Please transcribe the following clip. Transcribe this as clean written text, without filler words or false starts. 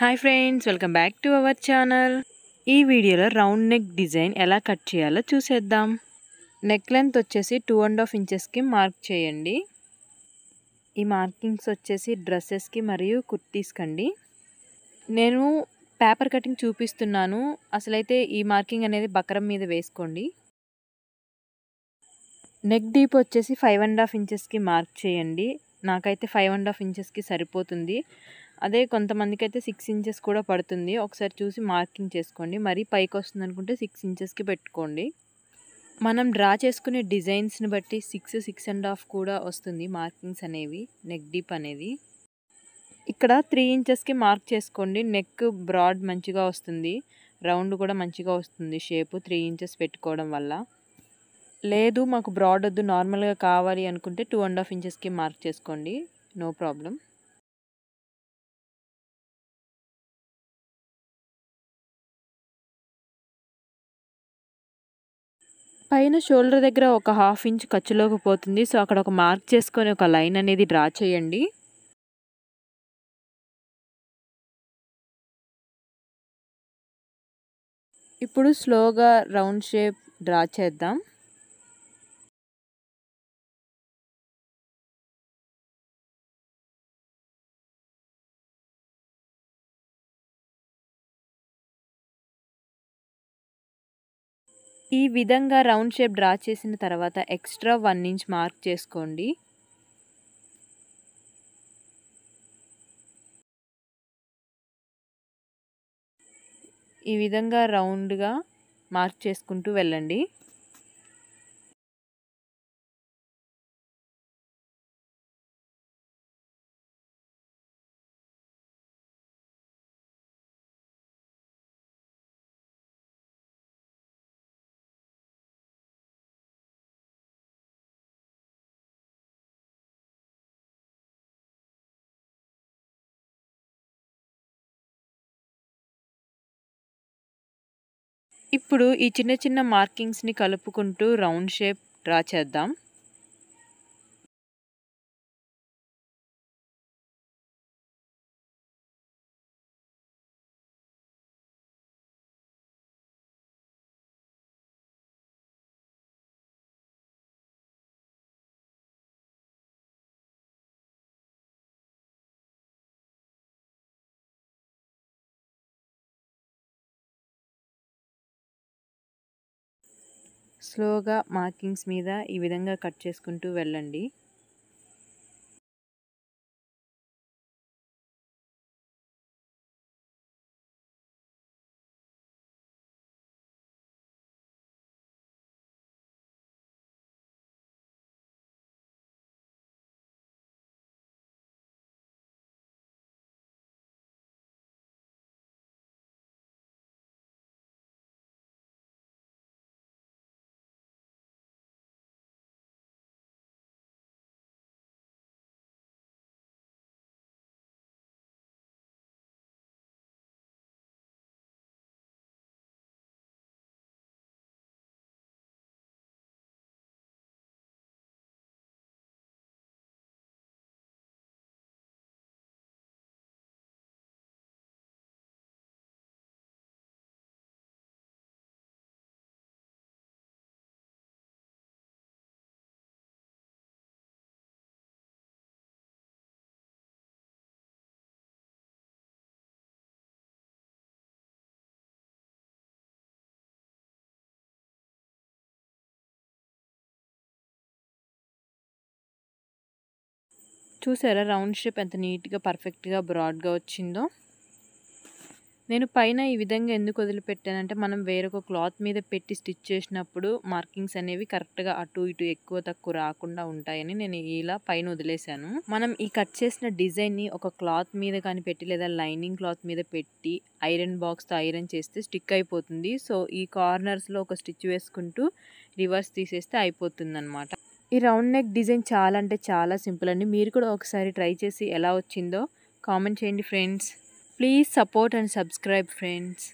Hi friends, welcome back to our channel. ఈ వీడియోలో round neck design ఎలా cut చేయాలో చూసేద్దాం. నెక్ లెంత్ వచ్చేసి 2.5 ఇంచెస్కి మార్క్ చేయండి. ఈ మార్కింగ్స్ వచ్చేసి డ్రెస్సెస్కి మరియు కుర్తీస్కండి. నేను పేపర్ కటింగ్ చూపిస్తున్నాను. అసలైతే ఈ మార్కింగ్ అనేది బకరం మీద వేసుకోండి. నెక్ డీప్ వచ్చేసి 5.5 ఇంచెస్కి మార్క్ చేయండి. నాకైతే 5.5 ఇంచెస్కి సరిపోతుంది. అదే కొంతమందికి అయితే 6 ఇంచెస్ కూడా పడుతుంది. ఒకసారి చూసి మార్కింగ్ చేసుకోండి. మరీ పైకి వస్తుంది అనుకుంటే 6 ఇంచెస్కి పెట్టుకోండి. మనం డ్రా చేసుకునే డిజైన్స్ని బట్టి 6.5 కూడా వస్తుంది మార్కింగ్స్ అనేవి, నెక్ డీప్ అనేది. ఇక్కడ 3 ఇంచెస్కి మార్క్ చేసుకోండి. నెక్ బ్రాడ్ మంచిగా వస్తుంది, రౌండ్ కూడా మంచిగా వస్తుంది షేపు 3 ఇంచెస్ పెట్టుకోవడం వల్ల. లేదు మాకు బ్రాడ్ వద్దు, నార్మల్గా కావాలి అనుకుంటే 2.5 ఇంచెస్కి మార్క్ చేసుకోండి, నో ప్రాబ్లం. పైన షోల్డర్ దగ్గర ఒక 1/2 ఇంచ్ ఖర్చులోకి పోతుంది. సో అక్కడ ఒక మార్క్ చేసుకొని ఒక లైన్ అనేది డ్రా చేయండి. ఇప్పుడు స్లోగా రౌండ్ షేప్ డ్రా చేద్దాం. ఈ విధంగా రౌండ్ షేప్ డ్రా చేసిన తర్వాత ఎక్స్ట్రా 1 ఇంచ్ మార్క్ చేసుకోండి. ఈ విధంగా రౌండ్గా మార్క్ చేసుకుంటూ వెళ్ళండి. ఇప్పుడు ఈ చిన్న చిన్న మార్కింగ్స్ని కలుపుకుంటూ రౌండ్ షేప్ డ్రా చేద్దాం. స్లోగా మార్కింగ్స్ మీద ఈ విధంగా కట్ చేసుకుంటూ వెళ్ళండి. చూసారా రౌండ్ షేప్ ఎంత నీట్గా పర్ఫెక్ట్గా బ్రాడ్గా వచ్చిందో. నేను పైన ఈ విధంగా ఎందుకు వదిలిపెట్టానంటే మనం వేరొక క్లాత్ మీద పెట్టి స్టిచ్ చేసినప్పుడు మార్కింగ్స్ అనేవి కరెక్ట్గా అటు ఇటు ఎక్కువ తక్కువ రాకుండా ఉంటాయని నేను ఇలా పైన వదిలేశాను. మనం ఈ కట్ చేసిన డిజైన్ని ఒక క్లాత్ మీద కానీ పెట్టి లేదా లైనింగ్ క్లాత్ మీద పెట్టి ఐరన్ బాక్స్తో ఐరన్ చేస్తే స్టిక్ అయిపోతుంది. సో ఈ కార్నర్స్లో ఒక స్టిచ్ వేసుకుంటూ రివర్స్ తీసేస్తే అయిపోతుంది అన్నమాట. ఈ రౌండ్ నెక్ డిజైన్ చాలా అంటే చాలా సింపుల్ అండి. మీరు కూడా ఒకసారి ట్రై చేసి ఎలా వచ్చిందో కామెంట్ చేయండి friends. Please support and subscribe friends.